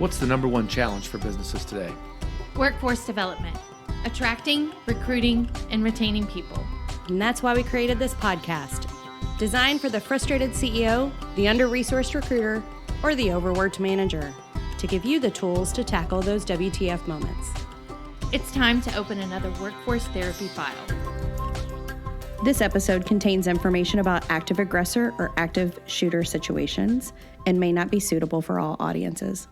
What's the number one challenge for businesses today? Workforce development, attracting, recruiting, and retaining people. And that's why we created this podcast, designed for the frustrated CEO, the under-resourced recruiter, or the overworked manager, to give you the tools to tackle those WTF moments. It's time to open another workforce therapy file. This episode contains information about active aggressor or active shooter situations and may not be suitable for all audiences.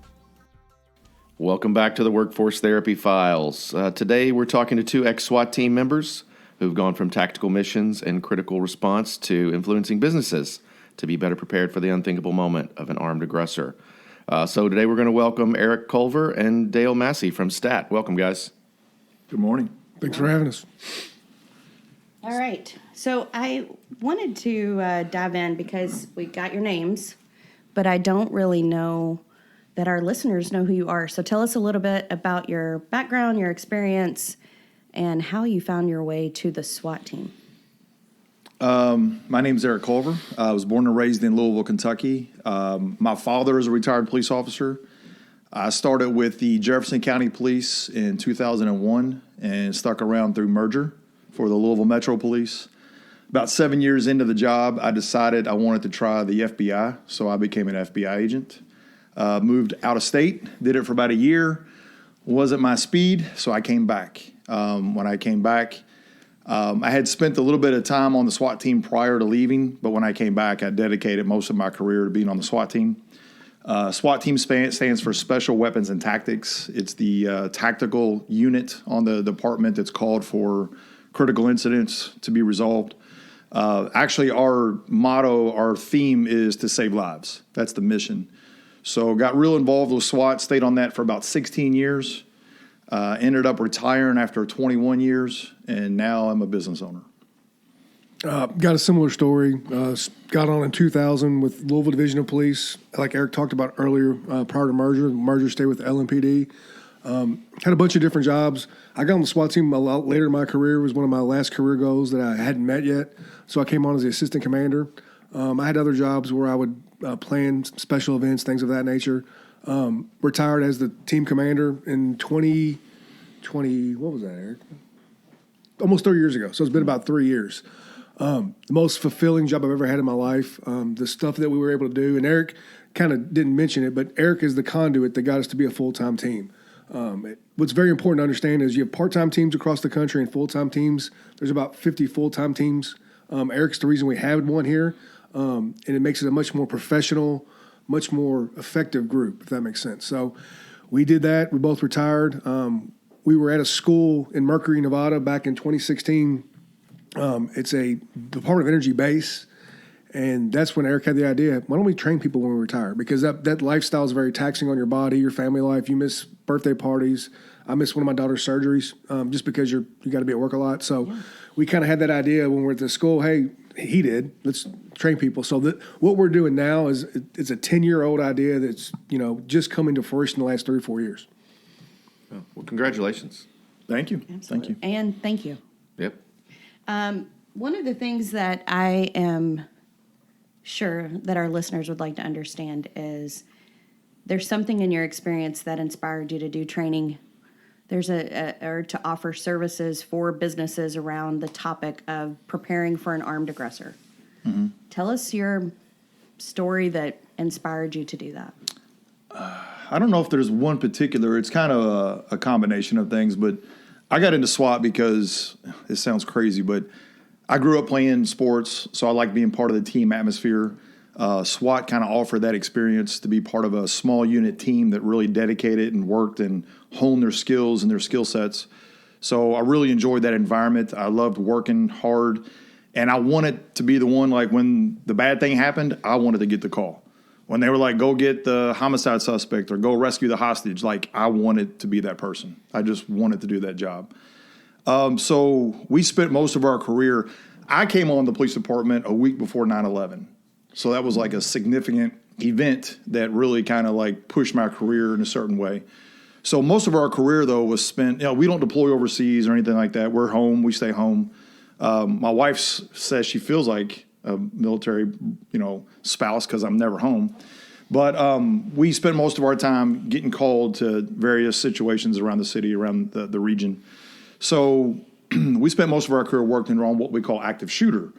Welcome back to the Workforce Therapy Files. Today we're talking to two ex-SWAT team members who've gone from tactical missions and critical response to influencing businesses to be better prepared for the unthinkable moment of an armed aggressor. So today we're going to welcome Eric Culver and Dale Massey from STAT. Welcome, guys. Good morning. Thanks for having us. All right. So I wanted to dive in because we got your names, but I don't really know that our listeners know who you are. So tell us a little bit about your background, your experience, and how you found your way to the SWAT team. My name's Eric Culver. I was born and raised in Louisville, Kentucky. My father is a retired police officer. I started with the Jefferson County Police in 2001 and stuck around through merger for the Louisville Metro Police. About 7 years into the job, I decided I wanted to try the FBI, so I became an FBI agent. Moved out of state, did it for about a year. Wasn't my speed, so I came back. When I came back, I had spent a little bit of time on the SWAT team prior to leaving, but when I came back, I dedicated most of my career to being on the SWAT team. SWAT team stands for Special Weapons and Tactics. It's the tactical unit on the department that's called for critical incidents to be resolved. Actually, our motto, our theme is to save lives. That's the mission. So got real involved with SWAT, stayed on that for about 16 years, ended up retiring after 21 years, and now I'm a business owner. Got a similar story. Got on in 2000 with Louisville Division of Police, like Eric talked about earlier, prior to merger. Merger stayed with the LMPD. Had a bunch of different jobs. I got on the SWAT team a lot later in my career. It was one of my last career goals that I hadn't met yet. So I came on as the assistant commander. I had other jobs where I would plan special events, things of that nature. Retired as the team commander in 2020, what was that, Eric? Almost 30 years ago. So it's been about 3 years. The most fulfilling job I've ever had in my life. The stuff that we were able to do, and Eric kind of didn't mention it, but Eric is the conduit that got us to be a full-time team. What's very important to understand is you have part-time teams across the country and full-time teams. There's about 50 full-time teams. Eric's the reason we have one here, and it makes it a much more professional, much more effective group, if that makes sense. So we did that. We both retired. We were at a school in Mercury, Nevada back in 2016. It's a Department of Energy base, and that's when Eric had the idea, why don't we train people when we retire? Because that lifestyle is very taxing on your body, your family life. You miss birthday parties. I missed one of my daughter's surgeries just because you got to be at work a lot. So we kind of had that idea when we're at the school, hey, he did, let's train people. So what we're doing now is it's a 10-year-old idea that's just coming to fruition in the last 3 or 4 years. Well, congratulations. Thank you. Absolutely. Thank you. And thank you. Yep. One of the things that I am sure that our listeners would like to understand is there's something in your experience that inspired you to do training. There's or to offer services for businesses around the topic of preparing for an armed aggressor. Mm-hmm. Tell us your story that inspired you to do that. I don't know if there's one particular. It's kind of a combination of things, but I got into SWAT because it sounds crazy, but I grew up playing sports, so I like being part of the team atmosphere. SWAT kind of offered that experience to be part of a small unit team that really dedicated and worked and honed their skills and their skill sets. So I really enjoyed that environment. I loved working hard, and I wanted to be the one, like when the bad thing happened, I wanted to get the call. When they were like, go get the homicide suspect or go rescue the hostage, like I wanted to be that person. I just wanted to do that job. So we spent most of our career. I came on the police department a week before 9/11. So that was like a significant event that really kind of like pushed my career in a certain way. So most of our career, though, was spent, we don't deploy overseas or anything like that. We're home. We stay home. My wife says she feels like a military, spouse because I'm never home. But we spent most of our time getting called to various situations around the city, around the region. So we spent most of our career working on what we call active shooter.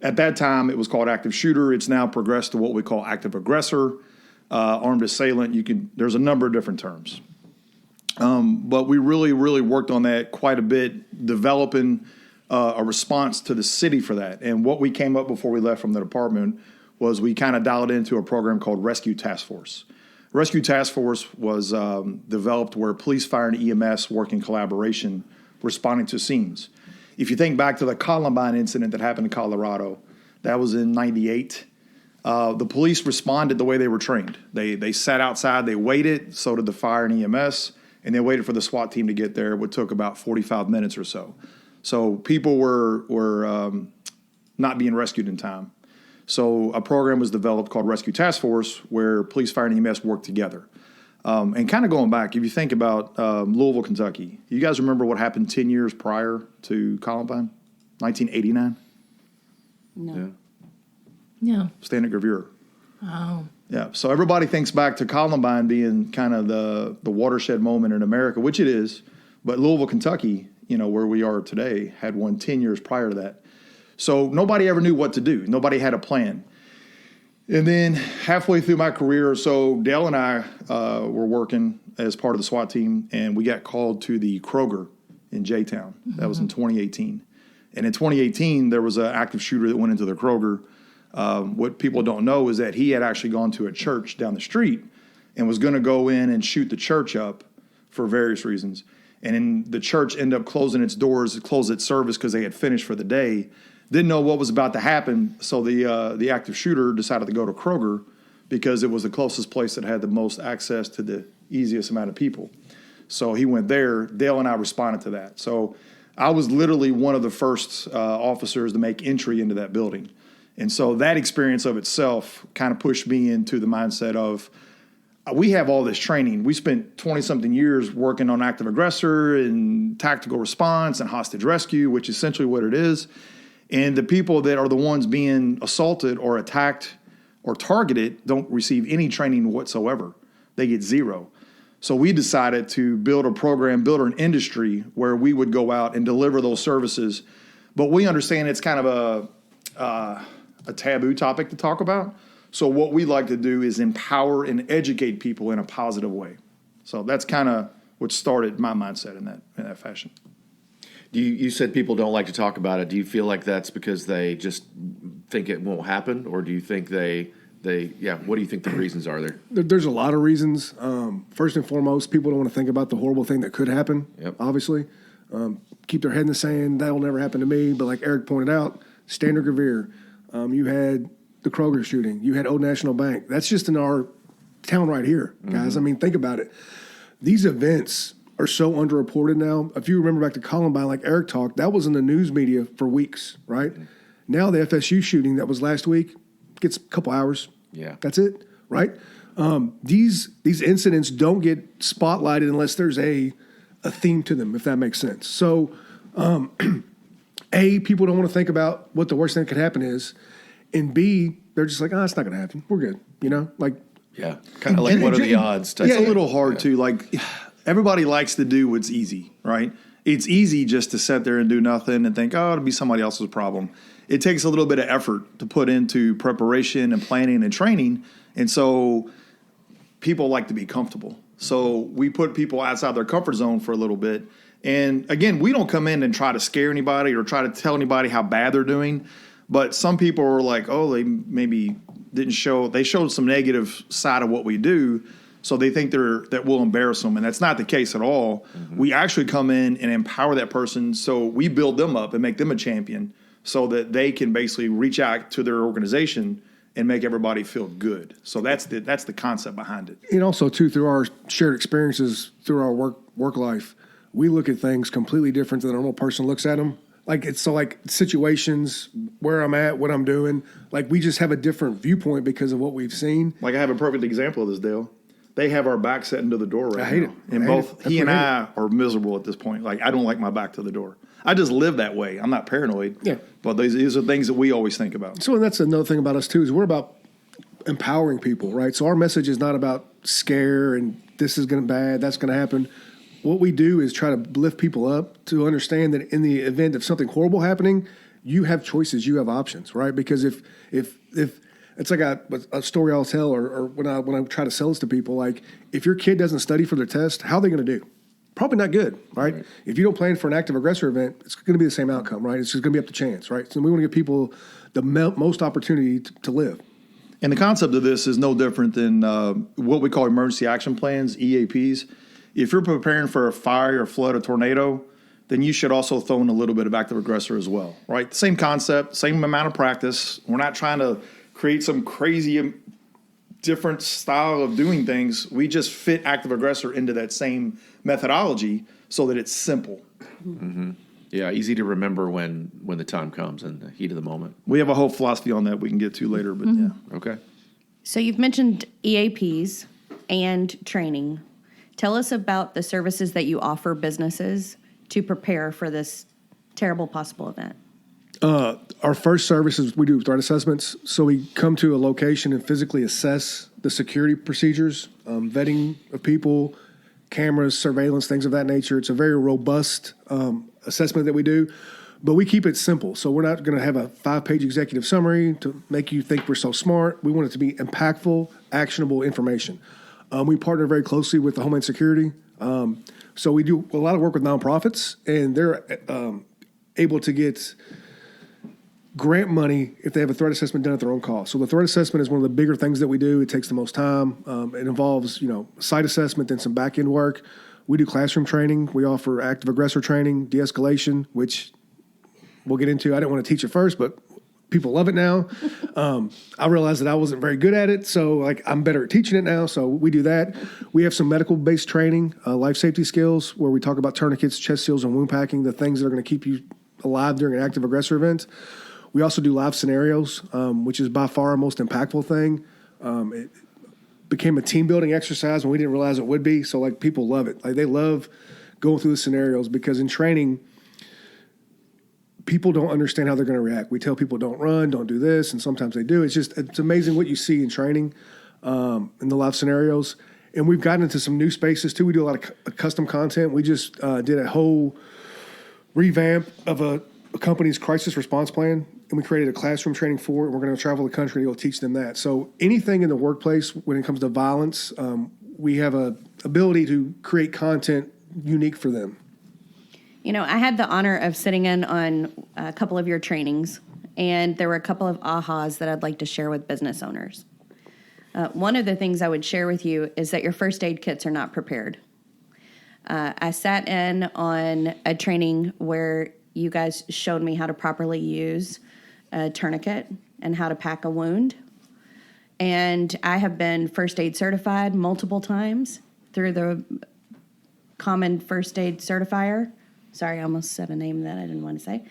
At that time, it was called active shooter. It's now progressed to what we call active aggressor, armed assailant. There's a number of different terms. But we really, really worked on that quite a bit, developing a response to the city for that. And what we came up before we left from the department was we kind of dialed into a program called Rescue Task Force. Rescue Task Force was developed where police, fire, and EMS work in collaboration, responding to scenes. If you think back to the Columbine incident that happened in Colorado, that was in '98. The police responded the way they were trained. They sat outside, they waited, so did the fire and EMS, and they waited for the SWAT team to get there. It took about 45 minutes or so. So people were not being rescued in time. So a program was developed called Rescue Task Force where police, fire, and EMS work together. And kind of going back, if you think about Louisville, Kentucky, you guys remember what happened 10 years prior to Columbine? 1989? No. No. Stand at Gravure. Oh. Yeah, so everybody thinks back to Columbine being kind of the watershed moment in America, which it is. But Louisville, Kentucky, where we are today, had one 10 years prior to that. So nobody ever knew what to do. Nobody had a plan. And then halfway through my career or so, Dale and I were working as part of the SWAT team, and we got called to the Kroger in J-Town. That was in 2018. And in 2018, there was an active shooter that went into the Kroger. What people don't know is that he had actually gone to a church down the street and was going to go in and shoot the church up for various reasons. And then the church ended up closing its doors, closed its service because they had finished for the day. Didn't know what was about to happen, so the active shooter decided to go to Kroger because it was the closest place that had the most access to the easiest amount of people. So he went there. Dale and I responded to that. So I was literally one of the first officers to make entry into that building. And so that experience of itself kind of pushed me into the mindset of, we have all this training. We spent 20-something years working on active aggressor and tactical response and hostage rescue, which is essentially what it is. And the people that are the ones being assaulted or attacked or targeted don't receive any training whatsoever. They get zero. So we decided to build a program, build an industry where we would go out and deliver those services. But we understand it's kind of a taboo topic to talk about. So what we like to do is empower and educate people in a positive way. So that's kind of what started my mindset in that fashion. You said people don't like to talk about it. Do you feel like that's because they just think it won't happen, or do you think what do you think the reasons are there? There's a lot of reasons. First and foremost, people don't want to think about the horrible thing that could happen, obviously. Keep their head in the sand. That'll never happen to me. But like Eric pointed out, Standard Gravere, you had the Kroger shooting. You had Old National Bank. That's just in our town right here, guys. Mm-hmm. I mean, think about it. These events are so underreported now. If you remember back to Columbine, like Eric talked, that was in the news media for weeks, right? Mm-hmm. Now the FSU shooting that was last week gets a couple hours. Yeah. That's it, right? These incidents don't get spotlighted unless there's a theme to them, if that makes sense. So, A, people don't want to think about what the worst thing that could happen is, and B, they're just like, it's not going to happen. We're good, Yeah, kind of like what are the odds? It's a little hard too. Like, everybody likes to do what's easy, right? It's easy just to sit there and do nothing and think, it'll be somebody else's problem. It takes a little bit of effort to put into preparation and planning and training. And so people like to be comfortable. So we put people outside their comfort zone for a little bit. And again, we don't come in and try to scare anybody or try to tell anybody how bad they're doing. But some people are like, they maybe didn't show, they showed some negative side of what we do. So they think that we'll embarrass them. And that's not the case at all. Mm-hmm. We actually come in and empower that person. So we build them up and make them a champion so that they can basically reach out to their organization and make everybody feel good. So that's the concept behind it. And also, too, through our shared experiences, through our work life, we look at things completely different than a normal person looks at them. Like situations, where I'm at, what I'm doing, like we just have a different viewpoint because of what we've seen. Like I have a perfect example of this, Dale. They have our back set into the door right now. I hate it. And both he and I are miserable at this point. Like, I don't like my back to the door. I just live that way. I'm not paranoid. Yeah. But these are things that we always think about. So that's another thing about us, too, is we're about empowering people, right? So our message is not about scare and this is going to bad, that's going to happen. What we do is try to lift people up to understand that in the event of something horrible happening, you have choices, you have options, right? Because if it's like a story I'll tell, or when I try to sell this to people, like if your kid doesn't study for their test, how are they going to do? Probably not good, right? If you don't plan for an active aggressor event, it's going to be the same outcome, right? It's just going to be up to chance, right? So we want to give people the most opportunity to live. And the concept of this is no different than what we call emergency action plans, EAPs. If you're preparing for a fire, or flood, or tornado, then you should also throw in a little bit of active aggressor as well, right? Same concept, same amount of practice. We're not trying to create some crazy different style of doing things. We just fit active aggressor into that same methodology so that it's simple. Mm-hmm. Yeah, easy to remember when the time comes in the heat of the moment. We have a whole philosophy on that we can get to later, but yeah. Okay. So you've mentioned EAPs and training. Tell us about the services that you offer businesses to prepare for this terrible possible event. Our first service is we do threat assessments. So we come to a location and physically assess the security procedures, vetting of people, cameras, surveillance, things of that nature. It's a very robust assessment that we do, but we keep it simple. So we're not going to have a 5-page executive summary to make you think we're so smart. We want it to be impactful, actionable information. We partner very closely with the Homeland Security. So we do a lot of work with nonprofits, and they're able to get grant money if they have a threat assessment done at their own cost. So the threat assessment is one of the bigger things that we do. It takes the most time. It involves, site assessment, then some back-end work. We do classroom training. We offer active aggressor training, de-escalation, which we'll get into. I didn't want to teach it first, but people love it now. I realized that I wasn't very good at it, so I'm better at teaching it now. So we do that. We have some medical-based training, life safety skills, where we talk about tourniquets, chest seals, and wound packing, the things that are going to keep you alive during an active aggressor event. We also do live scenarios, which is by far our most impactful thing. It became a team-building exercise when we didn't realize it would be. So, people love it. They love going through the scenarios because in training, people don't understand how they're going to react. We tell people don't run, don't do this, and sometimes they do. It's amazing what you see in training in the live scenarios. And we've gotten into some new spaces, too. We do a lot of custom content. We just did a whole revamp of a company's crisis response plan, and we created a classroom training for it. We're going to travel the country to go teach them that. So anything in the workplace when it comes to violence, we have a ability to create content unique for them. I had the honor of sitting in on a couple of your trainings, and there were a couple of ahas that I'd like to share with business owners. One of the things I would share with you is that your first aid kits are not prepared. I sat in on a training where you guys showed me how to properly use a tourniquet and how to pack a wound. And I have been first aid certified multiple times through the Common First Aid Certifier. Sorry, I almost said a name that I didn't want to say.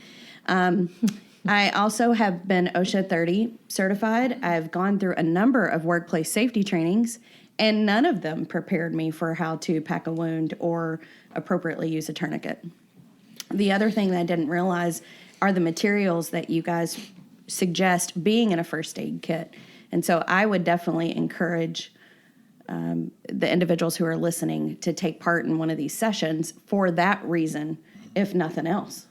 I also have been OSHA 30 certified. I've gone through a number of workplace safety trainings, and none of them prepared me for how to pack a wound or appropriately use a tourniquet. The other thing that I didn't realize are the materials that you guys suggest being in a first aid kit. And so I would definitely encourage the individuals who are listening to take part in one of these sessions for that reason, if nothing else.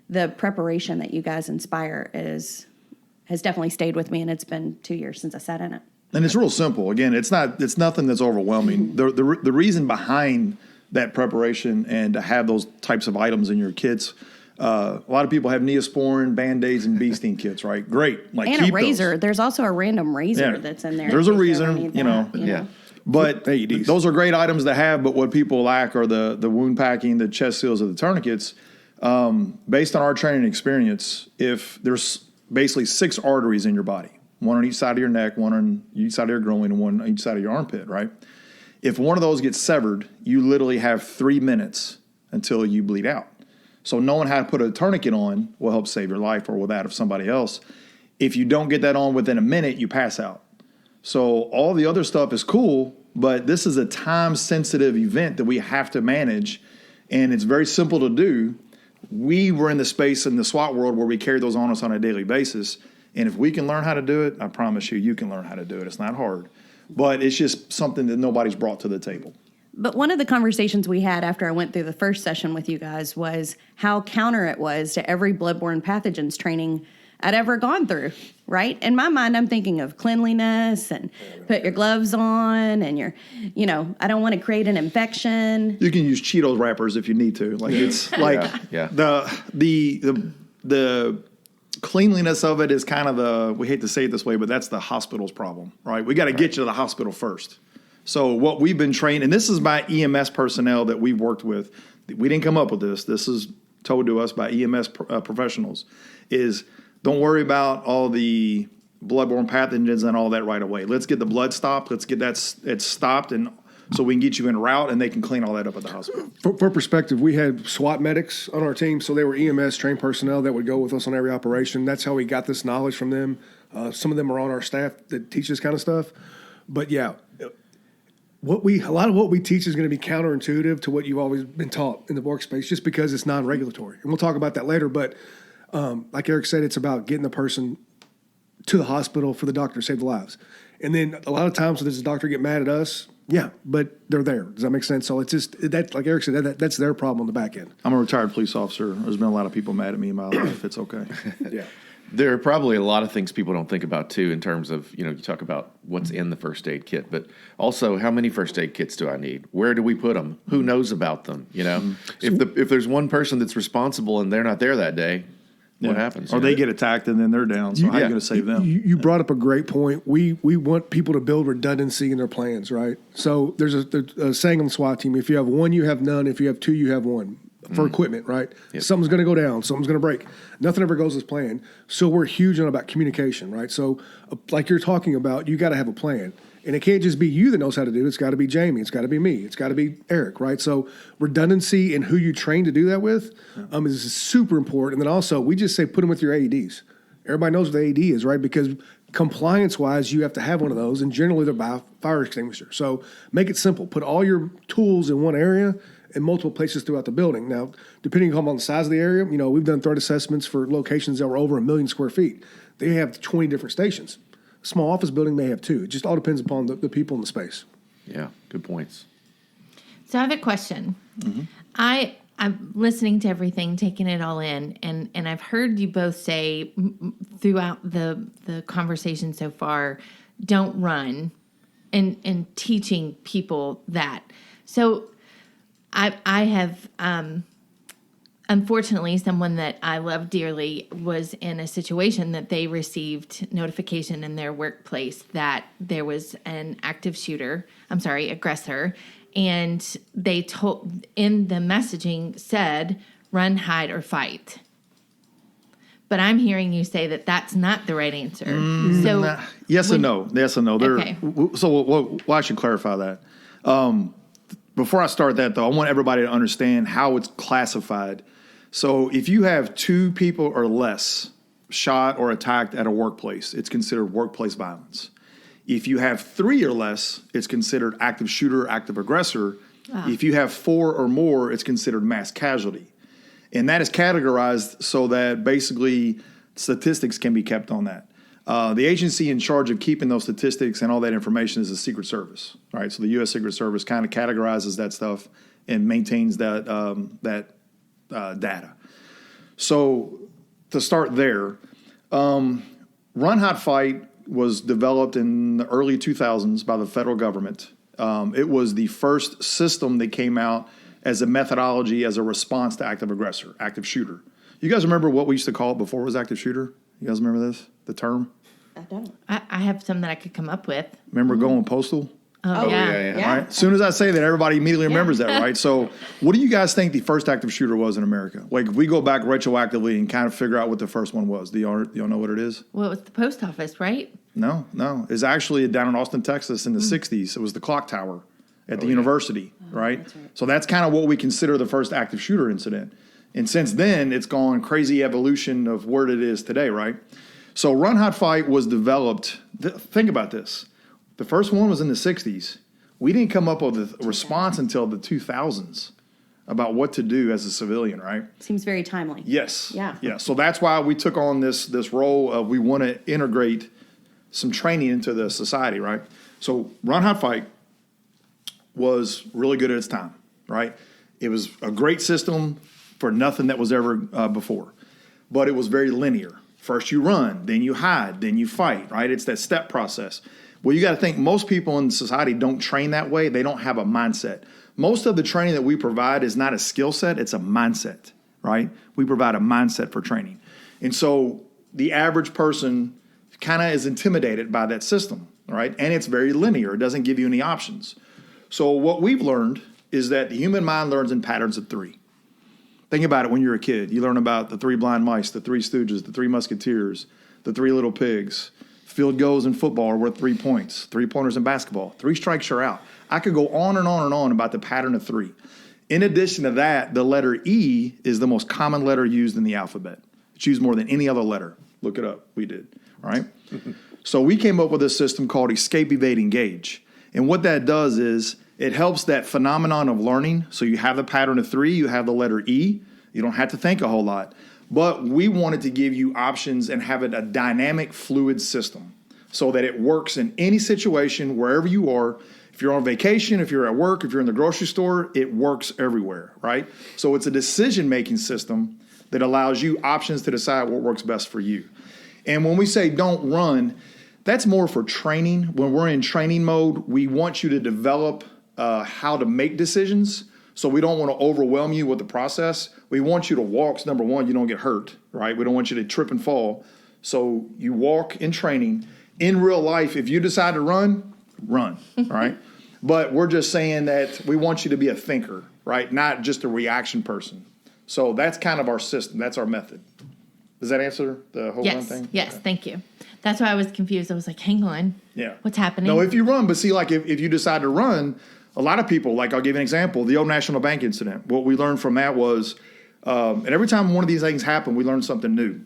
The preparation that you guys inspire has definitely stayed with me, and it's been 2 years since I sat in it. And it's real simple. Again, it's nothing that's overwhelming. The reason behind that preparation and to have those types of items in your kits. A lot of people have Neosporin, Band-Aids, and bee sting kits, right? Great. And keep a razor. those. There's also a random razor that's in there. There's a reason, Yeah. But AEDs. those are great items to have, but what people lack are the wound packing, the chest seals, or the tourniquets. Based on our training experience, if there's basically 6 arteries in your body, one on each side of your neck, one on each side of your groin, and one on each side of your armpit, right? If one of those gets severed, you literally have 3 minutes until you bleed out. So knowing how to put a tourniquet on will help save your life or that of somebody else. If you don't get that on within a minute, you pass out. So all the other stuff is cool, but this is a time-sensitive event that we have to manage, and it's very simple to do. We were in the space in the SWAT world where we carry those on us on a daily basis, And if we can learn how to do it, I promise you can learn how to do it. It's not hard, but it's just something that nobody's brought to the table. But one of the conversations we had after I went through the first session with you guys was how counter it was to every bloodborne pathogens training I'd ever gone through, right? In my mind, I'm thinking of cleanliness and put your gloves on and I don't want to create an infection. You can use Cheetos wrappers if you need to. Like it's like the cleanliness of it is kind of we hate to say it this way, but that's the hospital's problem, right? We got to get you to the hospital first. So what we've been trained, and this is by EMS personnel that we've worked with. We didn't come up with this. This is told to us by EMS professionals, is don't worry about all the bloodborne pathogens and all that right away. Let's get the blood stopped. Let's get it stopped, and so we can get you en route, and they can clean all that up at the hospital. For perspective, we had SWAT medics on our team, so they were EMS trained personnel that would go with us on every operation. That's how we got this knowledge from them. Some of them are on our staff that teach this kind of stuff. But yeah, a lot of what we teach is going to be counterintuitive to what you've always been taught in the workspace, just because it's non-regulatory. And we'll talk about that later. But like Eric said, it's about getting the person to the hospital for the doctor to save the lives. And then a lot of times, does the doctor get mad at us? Yeah, but they're there. Does that make sense? So it's just that, like Eric said, that's their problem on the back end. I'm a retired police officer. There's been a lot of people mad at me in my life. It's okay. Yeah. There are probably a lot of things people don't think about, too, in terms of, you talk about what's in the first aid kit, but also how many first aid kits do I need? Where do we put them? Who knows about them? If there's one person that's responsible and they're not there that day, what happens? Or they get attacked and then they're down, so how are you going to save them? You brought up a great point. We want people to build redundancy in their plans, right? So there's a saying on the SWAT team, if you have one, you have none. If you have two, you have one. For equipment, right? Yep. Something's going to go down. Something's going to break. Nothing ever goes as planned. So we're huge on about communication, right? So like you're talking about, you got to have a plan. And it can't just be you that knows how to do it. It's got to be Jamie. It's got to be me. It's got to be Eric, right? So redundancy in who you train to do that with is super important. And then also, we just say put them with your AEDs. Everybody knows what the AED is, right? Because compliance-wise, you have to have one of those, and generally they're by fire extinguisher. So make it simple. Put all your tools in one area in multiple places throughout the building. Now, depending on the size of the area, we've done threat assessments for locations that were over 1 million square feet. They have 20 different stations. A small office building may have 2. It just all depends upon the people in the space. Yeah, good points. So I have a question. Mm-hmm. I'm listening to everything, taking it all in, and I've heard you both say throughout the conversation so far, don't run, and teaching people that. So I have, unfortunately, someone that I love dearly was in a situation that they received notification in their workplace that there was an aggressor, and they told, in the messaging said, run, hide, or fight. But I'm hearing you say that that's not the right answer. So yes and no. Yes and no. Okay. So I should clarify that. Before I start that, though, I want everybody to understand how it's classified. So if you have 2 people or less shot or attacked at a workplace, it's considered workplace violence. If you have 3 or less, it's considered active shooter, active aggressor. If you have 4 or more, it's considered mass casualty. And that is categorized so that basically statistics can be kept on that. The agency in charge of keeping those statistics and all that information is the Secret Service, right? So the U.S. Secret Service kind of categorizes that stuff and maintains that data. So to start there, Run, Hide, Fight was developed in the early 2000s by the federal government. It was the first system that came out as a methodology, as a response to active aggressor, active shooter. You guys remember what we used to call it before it was active shooter? You guys remember this, the term? I don't. I have some that I could come up with. Remember going postal? Oh yeah. All right. As soon as I say that, everybody immediately remembers that, right? So what do you guys think the first active shooter was in America? Like, if we go back retroactively and kind of figure out what the first one was, do y'all know what it is? Well, it was the post office, right? No. It's actually down in Austin, Texas in the 60s. It was the clock tower at the university, right? That's right? So that's kind of what we consider the first active shooter incident. And since then, it's gone crazy evolution of where it is today, right? So Run, Hide, Fight was developed. Think about this. The first one was in the 60s. We didn't come up with a response until the 2000s. about what to do as a civilian, right? Seems very timely. Yes. Yeah. Yeah. So that's why we took on this role of we want to integrate some training into the society, right? So Run, Hide, Fight was really good at its time, right? It was a great system for nothing that was ever before, but it was very linear. First you run, then you hide, then you fight, right? It's that step process. Well, you got to think most people in society don't train that way. They don't have a mindset. Most of the training that we provide is not a skill set, it's a mindset, right? We provide a mindset for training. And so the average person kind of is intimidated by that system, right? And it's very linear. It doesn't give you any options. So what we've learned is that the human mind learns in patterns of 3. Think about it when you're a kid. You learn about the 3 blind mice, the 3 stooges, the 3 musketeers, the 3 little pigs. Field goals in football are worth 3 points. 3-pointers in basketball. 3 strikes, you're out. I could go on and on and on about the pattern of 3. In addition to that, the letter E is the most common letter used in the alphabet. It's used more than any other letter. Look it up. We did. All right? So we came up with a system called Escape, Evade, Engage. And what that does is it helps that phenomenon of learning. So you have the pattern of 3, you have the letter E. You don't have to think a whole lot. But we wanted to give you options and have it a dynamic, fluid system so that it works in any situation, wherever you are. If you're on vacation, if you're at work, if you're in the grocery store, it works everywhere, right? So it's a decision-making system that allows you options to decide what works best for you. And when we say don't run, that's more for training. When we're in training mode, we want you to develop how to make decisions. So we don't want to overwhelm you with the process. We want you to walk. So number one, you don't get hurt, right? We don't want you to trip and fall. So you walk in training. In real life, if you decide to run, right? But we're just saying that we want you to be a thinker, right? Not just a reaction person. So that's kind of our system. That's our method. Does that answer the whole run thing? Yes, Okay. thank you. That's why I was confused. I was like, hang on. Yeah. What's happening? No, if you run, but see, like if you decide to run, a lot of people, like I'll give you an example, the Old National Bank incident. What we learned from that was, and every time one of these things happened, we learned something new.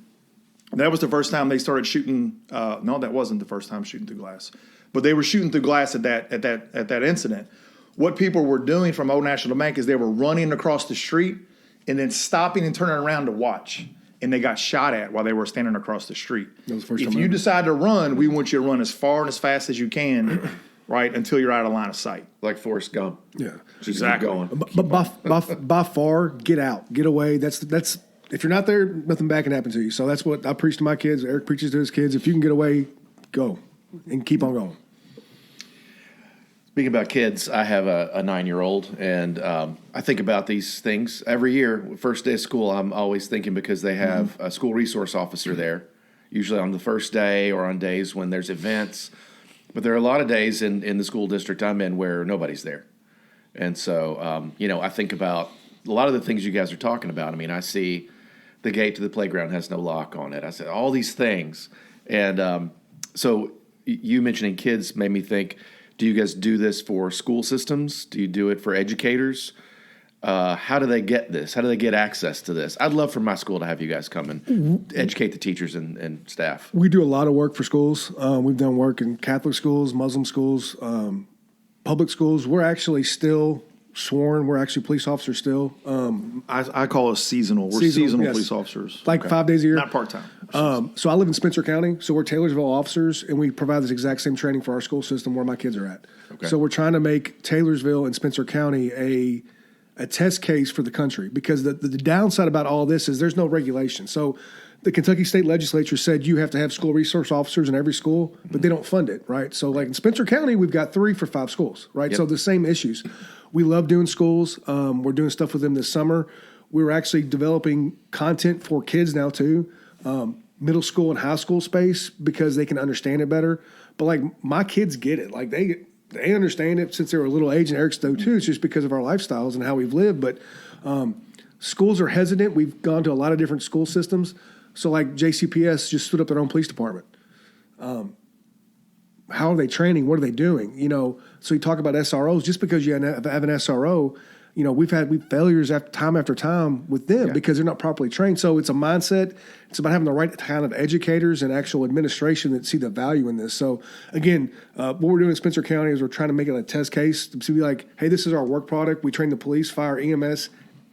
That was the first time they started shooting. No, that wasn't the first time shooting through glass, but they were shooting through glass at that incident. What people were doing from Old National Bank is they were running across the street and then stopping and turning around to watch. And they got shot at while they were standing across the street. That was the first If time you ever. decide to run, we want you to run as far and as fast as you can, right, until you're out of line of sight. Like Forrest Gump. Yeah. Just Exactly. keep going. But by far, get out, get away. That's if you're not there, nothing bad can happen to you. So that's what I preach to my kids. Eric preaches to his kids. If you can get away, go and keep on going. Speaking about kids, I have a 9-year-old, and I think about these things every year. First day of school, I'm always thinking because they have a school resource officer there, usually on the first day or on days when there's events. But there are a lot of days in the school district I'm in where nobody's there. And so, I think about a lot of the things you guys are talking about. I mean, I see the gate to the playground has no lock on it. I said all these things. And so you mentioning kids made me think, do you guys do this for school systems? Do you do it for educators? How do they get this? How do they get access to this? I'd love for my school to have you guys come and educate the teachers and staff. We do a lot of work for schools. We've done work in Catholic schools, Muslim schools, public schools. We're actually still sworn. We're actually police officers still. I call us seasonal. We're seasonal yes. police officers. Like 5 days a year. Not part-time. So I live in Spencer County, so we're Taylorsville officers, and we provide this exact same training for our school system where my kids are at. Okay. So we're trying to make Taylorsville and Spencer County a test case for the country, because the downside about all this is there's no regulation. So the Kentucky State Legislature said you have to have school resource officers in every school, but they don't fund it, right? So like in Spencer County, we've got 3 for 5 schools, right? Yep. So the same issues. We love doing schools. We're doing stuff with them this summer. We're actually developing content for kids now too. Middle school and high school space because they can understand it better. But like my kids get it. Like they understand it since they were a little age, and Eric's though too. It's just because of our lifestyles and how we've lived. But schools are hesitant. We've gone to a lot of different school systems. So like JCPS just stood up their own police department. How are they training? What are they doing? So you talk about SROs. Just because you have an SRO, we've had failures after time with them because they're not properly trained. So it's a mindset. It's about having the right kind of educators and actual administration that see the value in this. So again, what we're doing in Spencer County is we're trying to make it a test case to be like, hey, this is our work product. We train the police, fire, EMS,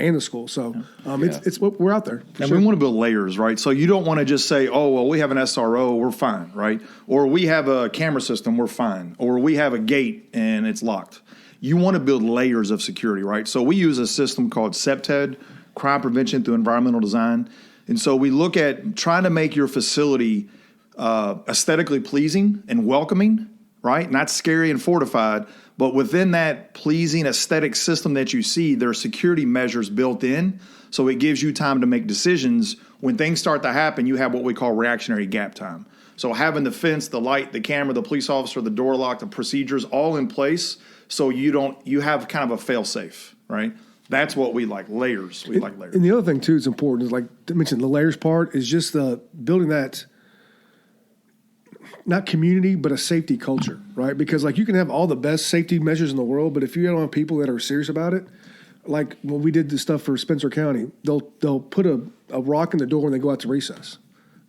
and the school. So it's we're out there. And we want to build layers, right? So you don't want to just say, oh, well, we have an SRO, we're fine, right? Or we have a camera system, we're fine. Or we have a gate and it's locked. You want to build layers of security, right? So we use a system called CPTED, Crime Prevention Through Environmental Design. And so we look at trying to make your facility aesthetically pleasing and welcoming, right? Not scary and fortified, but within that pleasing aesthetic system that you see, there are security measures built in. So it gives you time to make decisions. When things start to happen, you have what we call reactionary gap time. So having the fence, the light, the camera, the police officer, the door lock, the procedures all in place, so you have kind of a fail safe, right? That's what we like, layers. We like layers. And the other thing too, is important is like to mention the layers part is just building that, not community, but a safety culture, right? Because like you can have all the best safety measures in the world, but if you don't have people that are serious about it, like when we did this stuff for Spencer County, they'll put a rock in the door and they go out to recess.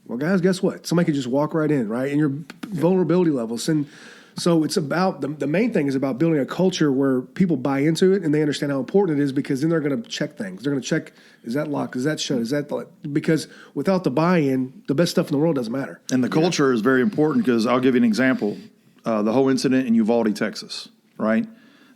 Well, guys, guess what? Somebody can just walk right in, right? And your vulnerability levels. And so it's about, the main thing is about building a culture where people buy into it and they understand how important it is, because then they're going to check things. They're going to check, is that locked? Is that shut? Is that, because without the buy-in, the best stuff in the world doesn't matter. And the culture is very important, because I'll give you an example. The whole incident in Uvalde, Texas, right?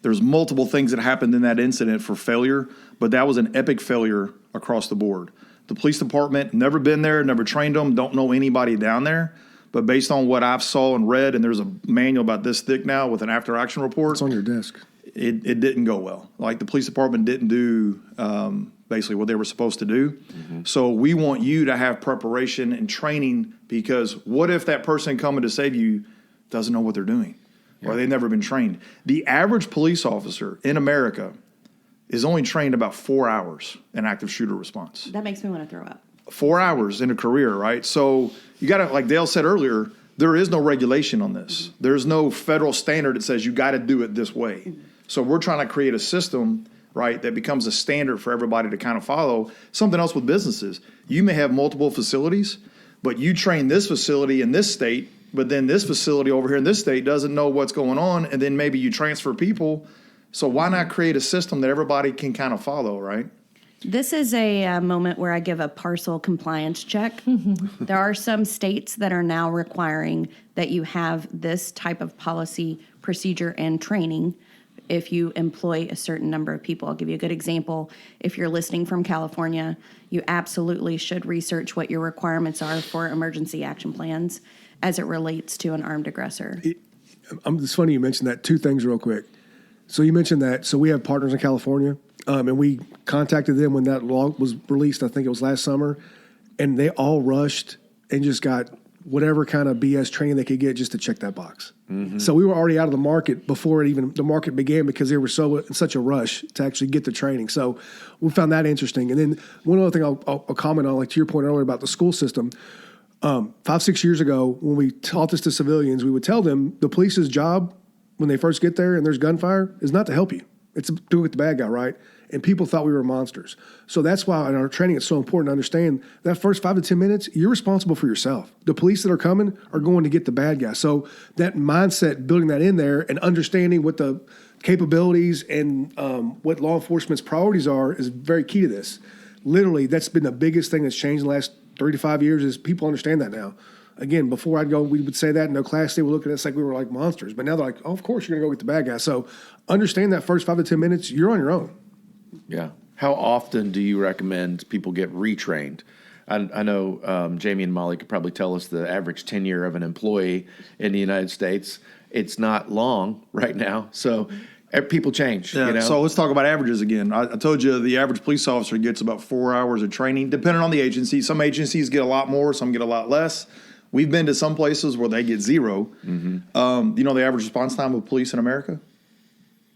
There's multiple things that happened in that incident for failure, but that was an epic failure across the board. The police department, never been there, never trained them, don't know anybody down there. But based on what I've saw and read, and there's a manual about this thick now with an after-action report. It's on your desk. It didn't go well. Like the police department didn't do basically what they were supposed to do. Mm-hmm. So we want you to have preparation and training, because what if that person coming to save you doesn't know what they're doing, or they've never been trained? The average police officer in America is only trained about 4 hours in active shooter response. That makes me want to throw up. 4 hours in a career, right? So you got to, like Dale said earlier, there is no regulation on this. Mm-hmm. There's no federal standard that says you got to do it this way. Mm-hmm. So we're trying to create a system, right, that becomes a standard for everybody to kind of follow. Something else with businesses. You may have multiple facilities, but you train this facility in this state, but then this facility over here in this state doesn't know what's going on, and then maybe you transfer people. So why not create a system that everybody can kind of follow, right? This is a moment where I give a parcel compliance check. There are some states that are now requiring that you have this type of policy, procedure, and training if you employ a certain number of people. I'll give you a good example. If you're listening from California, you absolutely should research what your requirements are for emergency action plans as it relates to an armed aggressor. It's funny you mentioned that. Two things real quick. So you mentioned that. So we have partners in California. And we contacted them when that law was released. I think it was last summer, and they all rushed and just got whatever kind of BS training they could get just to check that box. Mm-hmm. So we were already out of the market before the market began, because they were in such a rush to actually get the training. So we found that interesting. And then one other thing I'll comment on, like to your point earlier about the school system. 5-6 years ago, when we taught this to civilians, we would tell them the police's job when they first get there and there's gunfire is not to help you. It's to do with the bad guy, right? And people thought we were monsters. So that's why in our training it's so important to understand that first 5 to 10 minutes, you're responsible for yourself. The police that are coming are going to get the bad guy. So that mindset, building that in there and understanding what the capabilities and what law enforcement's priorities are is very key to this. Literally, that's been the biggest thing that's changed in the last 3 to 5 years is people understand that now. Again, before I'd go, we would say that in no class, they would look at us like we were like monsters. But now they're like, oh, of course you're going to go get the bad guy. So understand that first 5 to 10 minutes, you're on your own. Yeah. How often do you recommend people get retrained? I know Jamie and Molly could probably tell us the average tenure of an employee in the United States. It's not long right now. So people change. Yeah, you know? So let's talk about averages again. I told you the average police officer gets about 4 hours of training, depending on the agency. Some agencies get a lot more, some get a lot less. We've been to some places where they get 0. Mm-hmm. You know the average response time of police in America?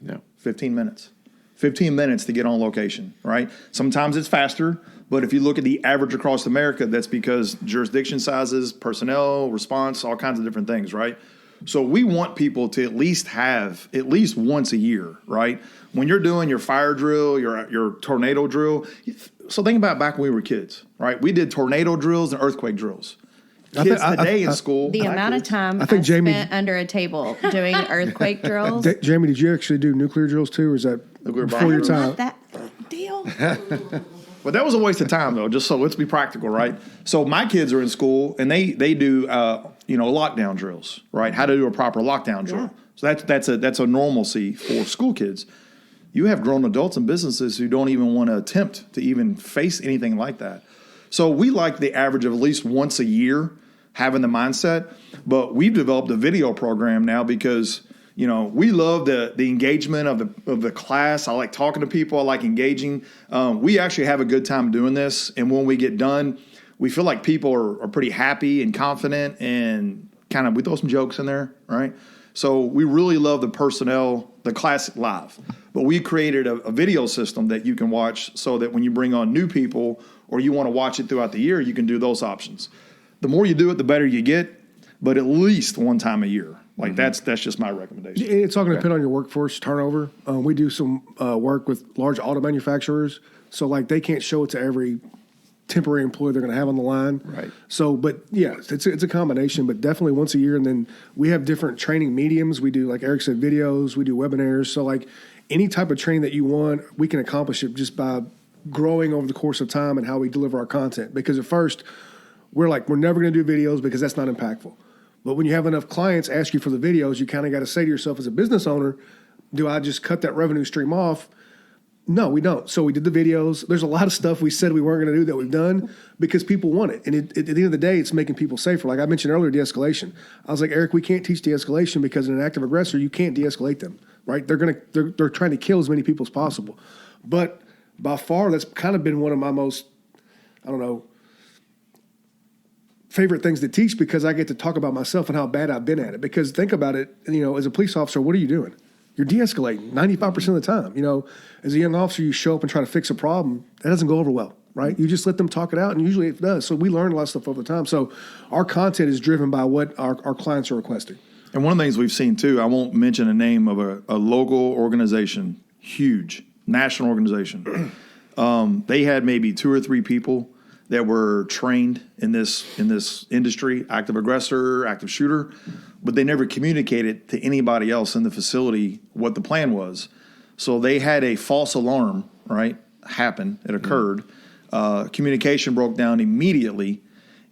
No. 15 minutes. 15 minutes to get on location, right? Sometimes it's faster, but if you look at the average across America, that's because jurisdiction sizes, personnel, response, all kinds of different things, right? So we want people to at least have at least once a year, right? When you're doing your fire drill, your tornado drill. So think about back when we were kids, right? We did tornado drills and earthquake drills. Kids today in school. The amount of time I Jamie spent under a table doing earthquake drills. Jamie, did you actually do nuclear drills too, or is that before your time? That deal. But that was a waste of time, though. Just so let's be practical, right? So my kids are in school, and they do lockdown drills, right? How to do a proper lockdown drill. So that's a normalcy for school kids. You have grown adults and businesses who don't even want to attempt to even face anything like that. So we like the average of at least once a year having the mindset, but we've developed a video program now because we love the engagement of the class. I like talking to people. I like engaging. We actually have a good time doing this, and when we get done, we feel like people are pretty happy and confident, and kind of we throw some jokes in there, right? So we really love the class live. But we created a video system that you can watch so that when you bring on new people or you want to watch it throughout the year, you can do those options. The more you do it, the better you get, but at least one time a year. Like that's just my recommendation. It's all going to depend on your workforce turnover. We do some work with large auto manufacturers, so like they can't show it to every temporary employee they're going to have on the line. Right. So, but yeah, it's a combination, but definitely once a year. And then we have different training mediums. We do, like Eric said, videos. We do webinars. So like any type of training that you want, we can accomplish it just by growing over the course of time and how we deliver our content. Because at first we're never going to do videos because that's not impactful. But when you have enough clients ask you for the videos, you kind of got to say to yourself as a business owner, do I just cut that revenue stream off? No, we don't. So we did the videos. There's a lot of stuff we said we weren't going to do that we've done because people want it. And at the end of the day, it's making people safer. Like I mentioned earlier, de-escalation. I was like, Eric, we can't teach de-escalation because in an active aggressor, you can't de-escalate them, right? They're trying to kill as many people as possible. But by far, that's kind of been one of my most, favorite things to teach because I get to talk about myself and how bad I've been at it. Because think about it, as a police officer, what are you doing? You're de-escalating 95% of the time. As a young officer, you show up and try to fix a problem. That doesn't go over well, right? You just let them talk it out, and usually it does. So we learn a lot of stuff over the time. So our content is driven by what our clients are requesting. And one of the things we've seen, too, I won't mention a name of a local organization, huge, national organization. They had maybe 2 or 3 people that were trained in this industry, active aggressor, active shooter, but they never communicated to anybody else in the facility what the plan was. So they had a false alarm, right, happen. It occurred. Communication broke down immediately.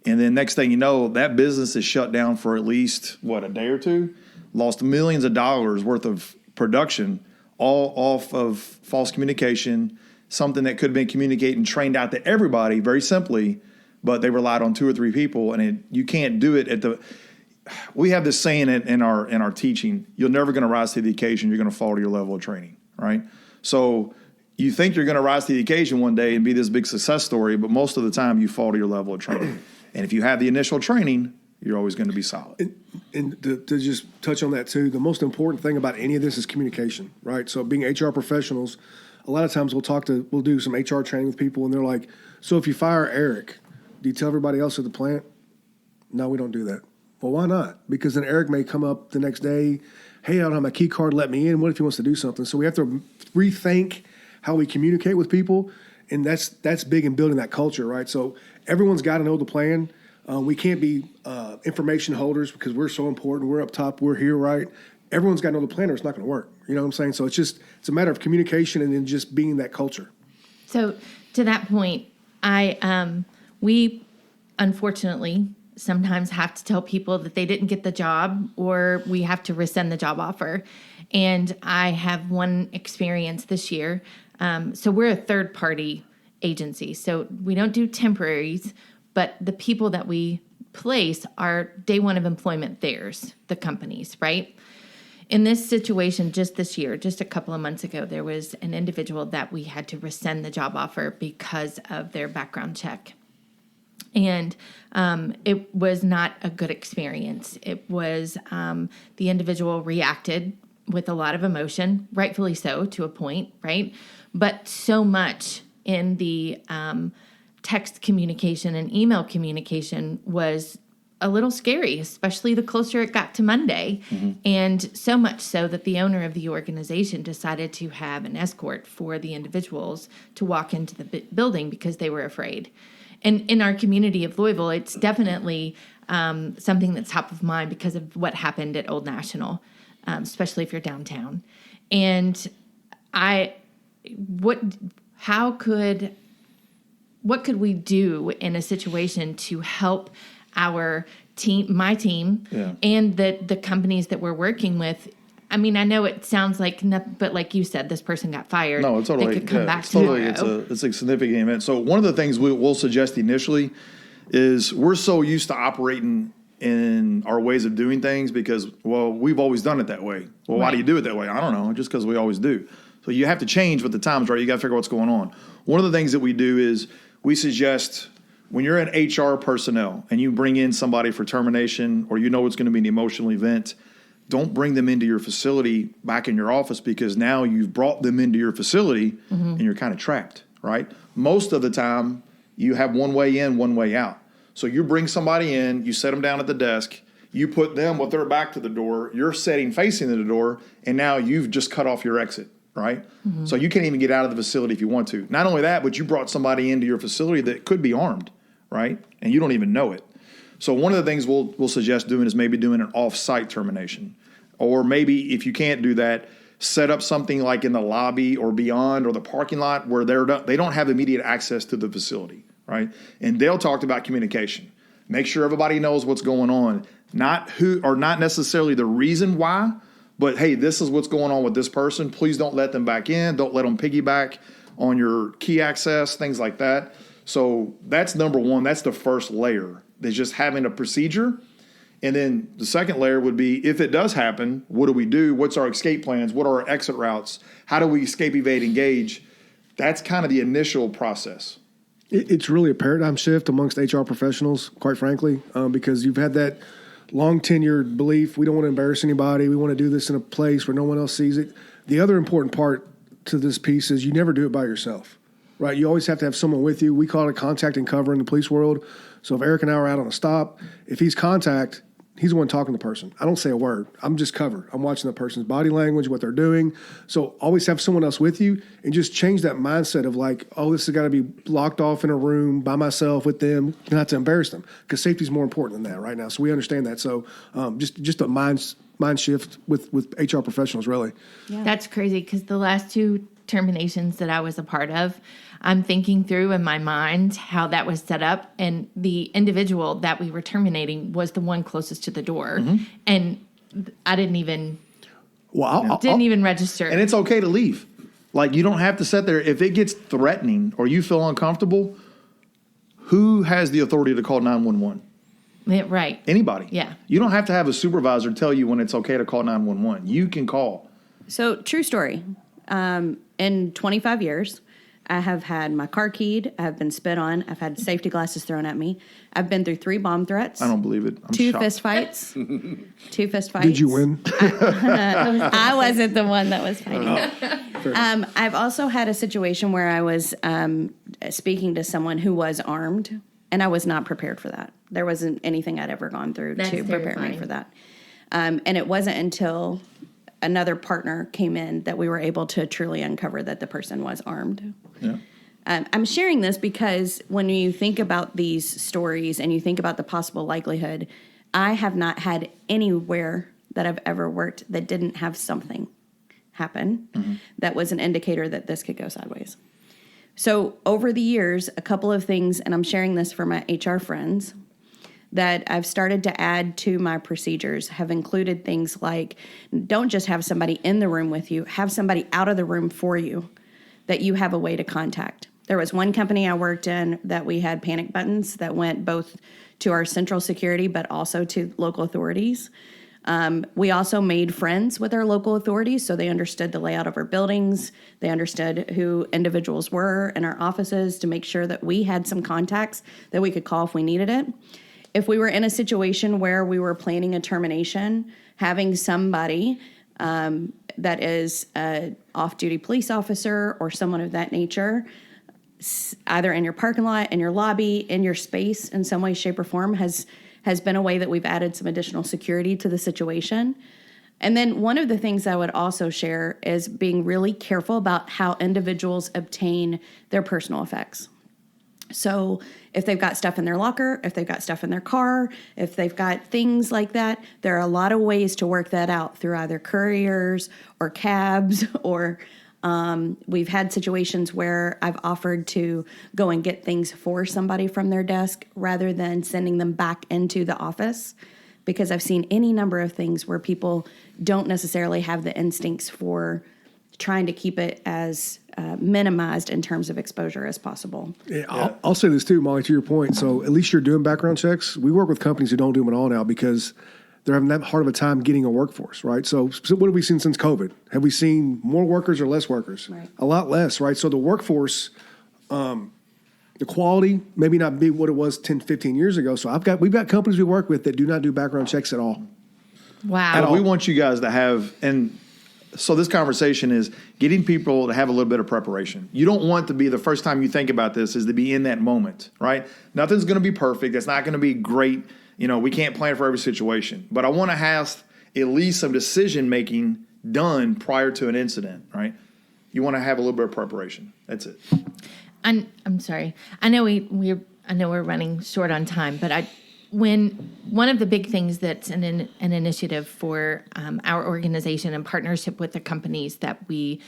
And then next thing you know, that business is shut down for at least, a day or two? Lost millions of dollars worth of production all off of false communication, something that could have been communicated and trained out to everybody very simply, but they relied on 2 or 3 people. And you can't do it we have this saying in our teaching, you're never going to rise to the occasion, you're going to fall to your level of training, right? So you think you're going to rise to the occasion one day and be this big success story, but most of the time you fall to your level of training. And if you have the initial training, you're always going to be solid. And to just touch on that too, the most important thing about any of this is communication, right? So being HR professionals, a lot of times we'll do some HR training with people and they're like, so if you fire Eric, do you tell everybody else at the plant? No, we don't do that. Well, why not? Because then Eric may come up the next day, hey, I don't have my key card, let me in. What if he wants to do something? So we have to rethink how we communicate with people, and that's big in building that culture, right? So everyone's got to know the plan. We can't be information holders because we're so important. We're up top. We're here, right? Everyone's got to know the plan or it's not going to work. You know what I'm saying? So it's a matter of communication and then just being that culture. So to that point, we unfortunately sometimes have to tell people that they didn't get the job or we have to rescind the job offer. And I have one experience this year. So we're a third-party agency. So we don't do temporaries, but the people that we place are day one of employment theirs, the companies, right? In this situation, just this year, just a couple of months ago, there was an individual that we had to rescind the job offer because of their background check. And it was not a good experience. It was the individual reacted with a lot of emotion, rightfully so to a point, right? But so much in the text communication and email communication was a little scary, especially the closer it got to Monday. Mm-hmm. And so much so that the owner of the organization decided to have an escort for the individuals to walk into the building because they were afraid. And in our community of Louisville, it's definitely something that's top of mind because of what happened at Old National, especially if you're downtown. And what could we do in a situation to help our team, my team, and the companies that we're working with? I mean, I know it sounds like nothing, but like you said, this person got fired. No, it's totally. They could come back it's totally. tomorrow. It's a significant event. So one of the things we'll suggest initially is we're so used to operating in our ways of doing things because, well, we've always done it that way. Well, why do you do it that way? I don't know, just because we always do. So you have to change with the times, right? You got to figure out what's going on. One of the things that we do is we suggest when you're an HR personnel and you bring in somebody for termination or you know it's going to be an emotional event, don't bring them into your facility back in your office because now you've brought them into your facility and you're kind of trapped, right? Most of the time, you have one way in, one way out. So you bring somebody in, you set them down at the desk, you put them with their back to the door, you're sitting facing the door, and now you've just cut off your exit, right? So you can't even get out of the facility if you want to. Not only that, but you brought somebody into your facility that could be armed, right? And you don't even know it. So one of the things we'll suggest doing is maybe doing an off-site termination. Or maybe if you can't do that, set up something like in the lobby or beyond or the parking lot where they don't have immediate access to the facility, right? And Dale talked about communication. Make sure everybody knows what's going on. Not necessarily the reason why, but hey, this is what's going on with this person. Please don't let them back in. Don't let them piggyback on your key access, things like that. So that's number one. That's the first layer. Is just having a procedure. And then the second layer would be, if it does happen, what do we do? What's our escape plans? What are our exit routes? How do we escape, evade, engage? That's kind of the initial process. It's really a paradigm shift amongst HR professionals, quite frankly, because you've had that long-tenured belief, we don't want to embarrass anybody. We want to do this in a place where no one else sees it. The other important part to this piece is you never do it by yourself, right? You always have to have someone with you. We call it contact and cover in the police world. So if Eric and I are out on a stop, if he's contact, he's the one talking to the person. I don't say a word. I'm just covered. I'm watching the person's body language, what they're doing. So always have someone else with you and just change that mindset of like, oh, this has got to be locked off in a room by myself with them, not to embarrass them, because safety is more important than that right now. So we understand that. So just a mind shift with HR professionals, really. Yeah. That's crazy because the last two terminations that I was a part of, I'm thinking through in my mind how that was set up, and the individual that we were terminating was the one closest to the door, and I didn't even even register. And it's okay to leave. Like, you don't have to sit there. If it gets threatening or you feel uncomfortable, who has the authority to call 911? Yeah, right. Anybody. Yeah. You don't have to have a supervisor tell you when it's okay to call 911. You can call. So, true story. In 25 years, I have had my car keyed. I have been spit on. I've had safety glasses thrown at me. I've been through 3 bomb threats. I don't believe it. I'm two shocked. fist fights. 2 fist fights. Did you win? I wasn't the one that was fighting. I've also had a situation where I was speaking to someone who was armed, and I was not prepared for that. There wasn't anything I'd ever gone through to prepare me for that. And it wasn't until another partner came in that we were able to truly uncover that the person was armed. Yeah. I'm sharing this because when you think about these stories and you think about the possible likelihood, I have not had anywhere that I've ever worked that didn't have something happen that was an indicator that this could go sideways. So over the years, a couple of things, and I'm sharing this for my HR friends, that I've started to add to my procedures have included things like, don't just have somebody in the room with you, have somebody out of the room for you that you have a way to contact. There was one company I worked in that we had panic buttons that went both to our central security but also to local authorities. We also made friends with our local authorities, so they understood the layout of our buildings. They understood who individuals were in our offices to make sure that we had some contacts that we could call if we needed it. If we were in a situation where we were planning a termination, having somebody that is an off-duty police officer or someone of that nature, either in your parking lot, in your lobby, in your space, in some way, shape, or form, has been a way that we've added some additional security to the situation. And then one of the things I would also share is being really careful about how individuals obtain their personal effects. So if they've got stuff in their locker, if they've got stuff in their car, if they've got things like that, there are a lot of ways to work that out through either couriers or cabs or We've had situations where I've offered to go and get things for somebody from their desk rather than sending them back into the office, because I've seen any number of things where people don't necessarily have the instincts for trying to keep it as minimized in terms of exposure as possible. Yeah, I'll say this too, Molly, to your point. So at least you're doing background checks. We work with companies who don't do them at all now because they're having that hard of a time getting a workforce, right? So what have we seen since COVID? Have we seen more workers or less workers? Right. A lot less, right? So the workforce, the quality maybe not be what it was 10, 15 years ago. So we've got companies we work with that do not do background checks at all. Wow. And we want you guys to have, and so this conversation is getting people to have a little bit of preparation. You don't want to be the first time you think about this is to be in that moment, right? Nothing's going to be perfect. It's not going to be great. We can't plan for every situation. But I want to have at least some decision-making done prior to an incident, right? You want to have a little bit of preparation. That's it. I'm sorry. I know we're running short on time, but when one of the big things that's an initiative for our organization in partnership with the companies that we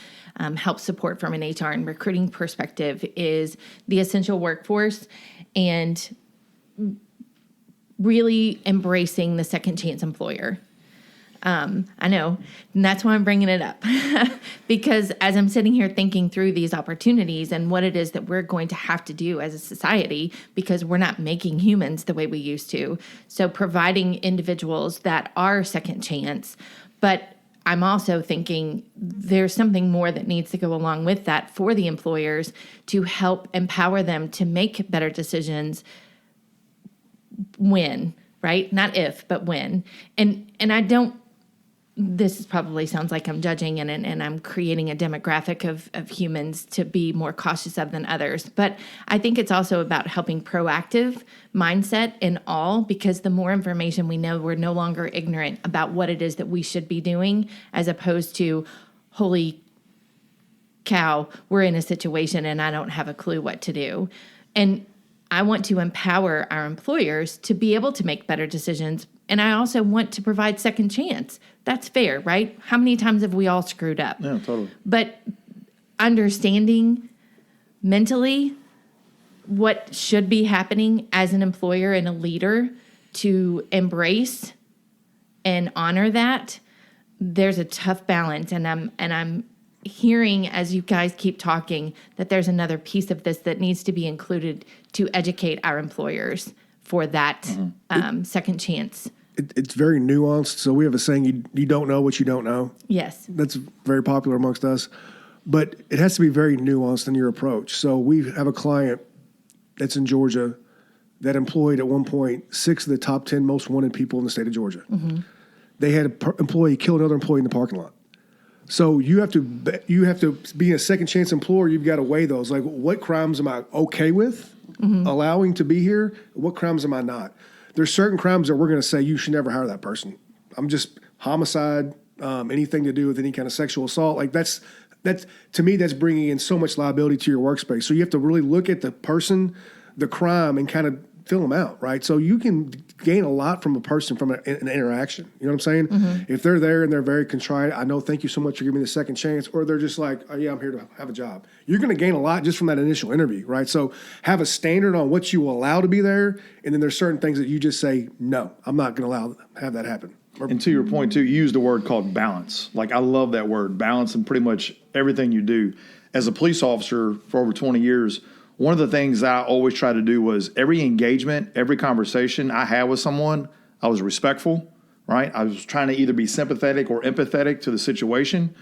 help support from an HR and recruiting perspective is the essential workforce and really embracing the second chance employer. I know, and that's why I'm bringing it up. Because as I'm sitting here thinking through these opportunities and what it is that we're going to have to do as a society, because we're not making humans the way we used to. So providing individuals that are second chance, but I'm also thinking there's something more that needs to go along with that for the employers to help empower them to make better decisions when, right? Not if, but when. And I don't, this probably sounds like I'm judging and I'm creating a demographic of humans to be more cautious of than others. But I think it's also about helping proactive mindset in all, because the more information we know, we're no longer ignorant about what it is that we should be doing, as opposed to, holy cow, we're in a situation and I don't have a clue what to do. And I want to empower our employers to be able to make better decisions. And I also want to provide second chance. That's fair, right? How many times have we all screwed up? Yeah, totally. But understanding mentally what should be happening as an employer and a leader to embrace and honor that, there's a tough balance. And I'm hearing, as you guys keep talking, that there's another piece of this that needs to be included to educate our employers for that second chance. It's very nuanced. So we have a saying, you don't know what you don't know. Yes. That's very popular amongst us. But it has to be very nuanced in your approach. So we have a client that's in Georgia that employed at one point 6 of the top 10 most wanted people in the state of Georgia. Mm-hmm. They had an employee kill another employee in the parking lot. So you have to be a second chance employer. You've got to weigh those. Like, what crimes am I okay with allowing to be here? What crimes am I not? There's certain crimes that we're going to say you should never hire that person. I'm just homicide, anything to do with any kind of sexual assault. Like that's to me, that's bringing in so much liability to your workspace. So you have to really look at the person, the crime, and kind of fill them out, right? So you can gain a lot from a person from an interaction. You know what I'm saying? Mm-hmm. If they're there and they're very contrite, I know, thank you so much for giving me the second chance, or they're just like, oh, yeah, I'm here to have a job. You're going to gain a lot just from that initial interview, right? So have a standard on what you will allow to be there, and then there's certain things that you just say, no, I'm not going to have that happen. And to your point, too, you used a word called balance. Like, I love that word, balance, in pretty much everything you do. As a police officer for over 20 years, one of the things that I always try to do was every engagement, every conversation I had with someone, I was respectful, right? I was trying to either be sympathetic or empathetic to the situation.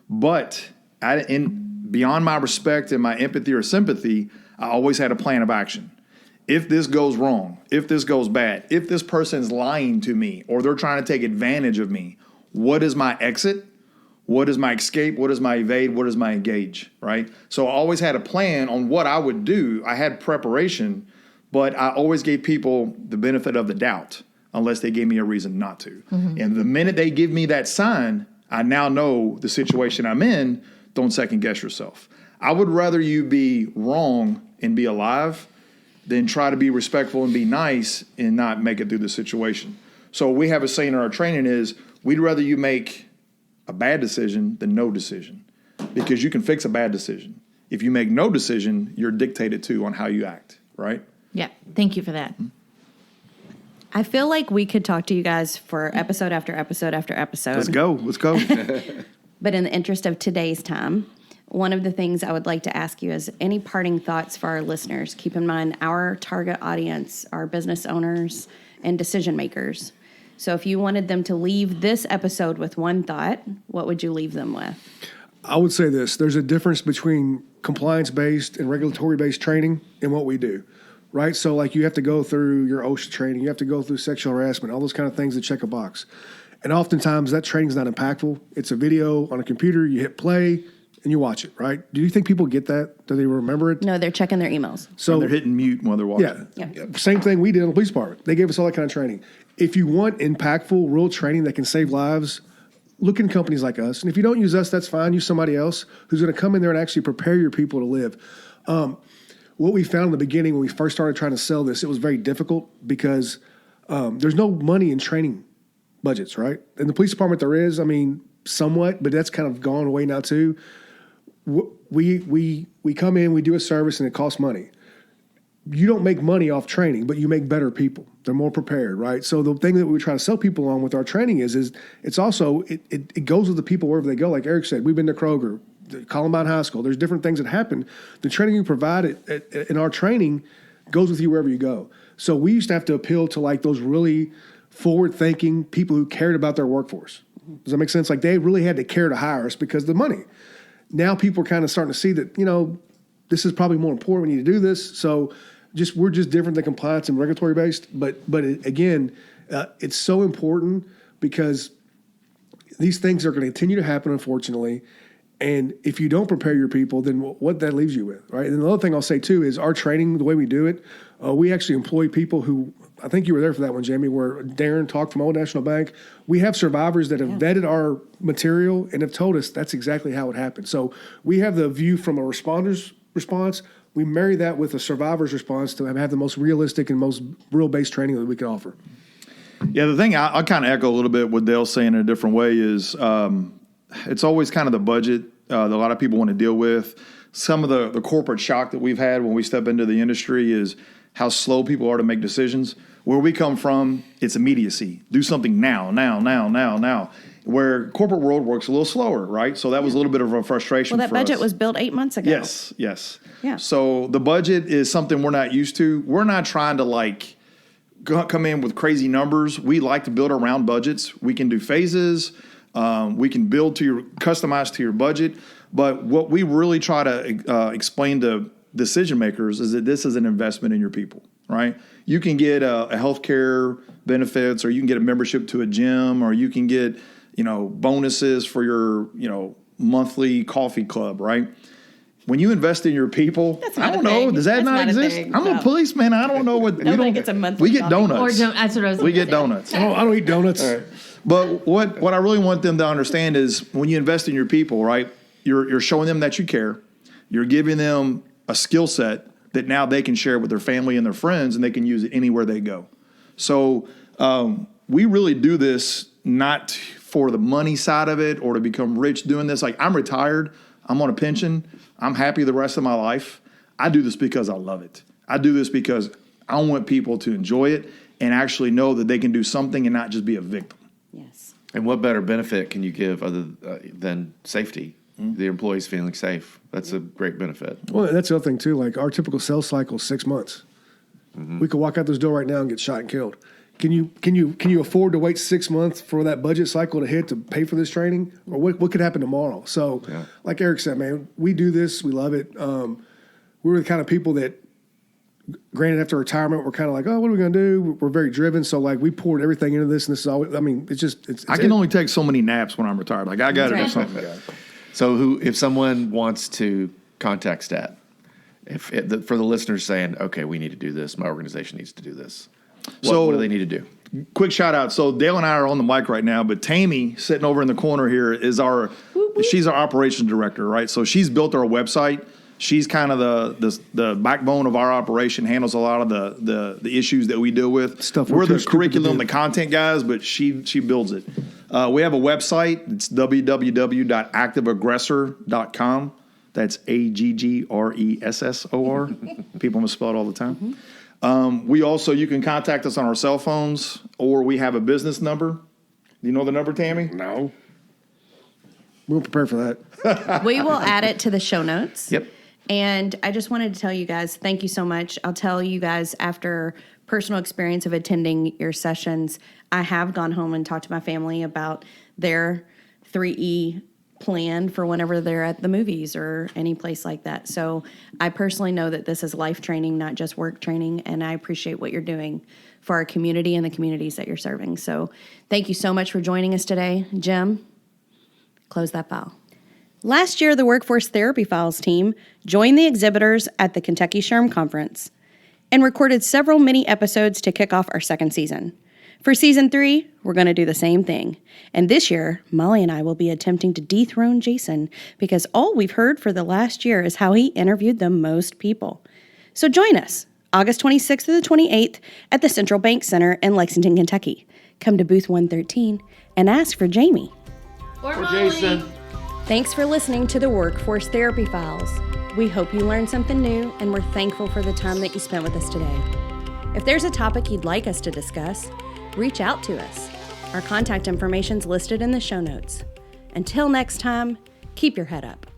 But beyond my respect and my empathy or sympathy, I always had a plan of action. If this goes wrong, if this goes bad, if this person's lying to me or they're trying to take advantage of me, what is my exit? What is my escape? What is my evade? What is my engage, right? So I always had a plan on what I would do. I had preparation, but I always gave people the benefit of the doubt unless they gave me a reason not to. Mm-hmm. And the minute they give me that sign, I now know the situation I'm in. Don't second guess yourself. I would rather you be wrong and be alive than try to be respectful and be nice and not make it through the situation. So we have a saying in our training is, we'd rather you make a bad decision than no decision. because you can fix a bad decision. If you make no decision, you're dictated to on how you act, right? Yeah. Thank you for that. I feel like we could talk to you guys for episode after episode after episode. Let's go. But in the interest of today's time, one of the things I would like to ask you is any parting thoughts for our listeners. Keep in mind our target audience are business owners and decision makers. So if you wanted them to leave this episode with one thought, what would you leave them with? I would say this. There's a difference between compliance-based and regulatory-based training and what we do, right? So like you have to go through your OSHA training. You have to go through sexual harassment, all those kind of things to check a box. And oftentimes that training's not impactful. It's a video on a computer. You hit play and you watch it, right? Do you think people get that? Do they remember it? No, they're checking their emails. So they're hitting mute while they're watching. Yeah. Same thing we did in the police department. They gave us all that kind of training. If you want impactful, real training that can save lives, look in companies like us. And if you don't use us, that's fine. Use somebody else who's going to come in there and actually prepare your people to live. What we found in the beginning when we first started trying to sell this, it was very difficult because there's no money in training budgets, right? In the police department there is, somewhat, but that's kind of gone away now too. We come in, we do a service, and it costs money. You don't make money off training, but you make better people. They're more prepared, right? So the thing that we try to sell people on with our training is it's also, it goes with the people wherever they go. Like Eric said, we've been to Kroger, Columbine High School. There's different things that happen. The training you provide in our training goes with you wherever you go. So we used to have to appeal to like those really forward-thinking people who cared about their workforce. Does that make sense? Like they really had to care to hire us because of the money. Now people are kind of starting to see that, this is probably more important. We need to do this. So we're just different than compliance and regulatory based. But again, it's so important because these things are going to continue to happen, unfortunately. And if you don't prepare your people, then what that leaves you with, right? And the other thing I'll say too is our training, the way we do it, we actually employ people who, I think you were there for that one, Jamie, where Darren talked from Old National Bank. We have survivors that have vetted our material and have told us that's exactly how it happened. So we have the view from a responder's response. We marry that with a survivor's response to have the most realistic and most real-based training that we can offer. Yeah, the thing I'll kind of echo a little bit what Dale's saying in a different way is it's always kind of the budget that a lot of people want to deal with. Some of the corporate shock that we've had when we step into the industry is how slow people are to make decisions. Where we come from, it's immediacy. Do something now. Where corporate world works a little slower, right? So that was a little bit of a frustration for us. Well, that budget was built 8 months ago. Yes. Yeah. So the budget is something we're not used to. We're not trying to come in with crazy numbers. We like to build around budgets. We can do phases. We can build customize to your budget. But what we really try to explain to decision makers is that this is an investment in your people, right? You can get a healthcare benefits, or you can get a membership to a gym, or you can get, bonuses for your, monthly coffee club, right? When you invest in your people, I don't know. Does that not exist? I'm a policeman. I don't know what. Nobody gets a monthly. We get donuts. That's what I was. We get donuts. I don't eat donuts. All right. But what I really want them to understand is when you invest in your people, right? You're showing them that you care. You're giving them a skill set that now they can share with their family and their friends, and they can use it anywhere they go. So we really do this not for the money side of it or to become rich doing this. Like, I'm retired. I'm on a pension. I'm happy the rest of my life. I do this because I love it. I do this because I want people to enjoy it and actually know that they can do something and not just be a victim. Yes. And what better benefit can you give other than safety? The employees feeling safe. That's a great benefit. Well, that's the other thing too. Like our typical sales cycle is 6 months. We could walk out this door right now and get shot and killed. Can you afford to wait 6 months for that budget cycle to hit to pay for this training? Or what could happen tomorrow? So, like Eric said, man, we do this. We love it. We're the kind of people that, granted, after retirement, we're kind of like, oh, what are we going to do? We're very driven. So, like, we poured everything into this, and this is always, it's I can only take so many naps when I'm retired. Like, I got to do Right. something, guys. So if someone wants to contact STAT, for the listeners saying, okay, we need to do this, my organization needs to do this, what do they need to do? Quick shout out. So Dale and I are on the mic right now, but Tammy sitting over in the corner here is she's our operations director, right? So she's built our website. She's kind of the backbone of our operation, handles a lot of the issues that we deal with. Stuff we're we're too the stupid to curriculum, do. the content guys, but she builds it. We have a website. It's www.activeaggressor.com. That's AGGRESSOR. People misspell it all the time. You can contact us on our cell phones, or we have a business number. Do you know the number, Tammy? No. We weren't prepared for that. We will add it to the show notes. Yep. And I just wanted to tell you guys, thank you so much. I'll tell you guys, after personal experience of attending your sessions, I have gone home and talked to my family about their 3E plan for whenever they're at the movies or any place like that. So I personally know that this is life training, not just work training, and I appreciate what you're doing for our community and the communities that you're serving. So thank you so much for joining us today. Jim, close that file. Last year, the Workforce Therapy Files team joined the exhibitors at the KYSHRM Conference and recorded several mini episodes to kick off our second season. For season 3, we're going to do the same thing. And this year, Molly and I will be attempting to dethrone Jason because all we've heard for the last year is how he interviewed the most people. So join us August 26th through the 28th at the Central Bank Center in Lexington, Kentucky. Come to booth 113 and ask for Jamie. Or Jason. Thanks for listening to the Workforce Therapy Files. We hope you learned something new, and we're thankful for the time that you spent with us today. If there's a topic you'd like us to discuss, reach out to us. Our contact information is listed in the show notes. Until next time, keep your head up.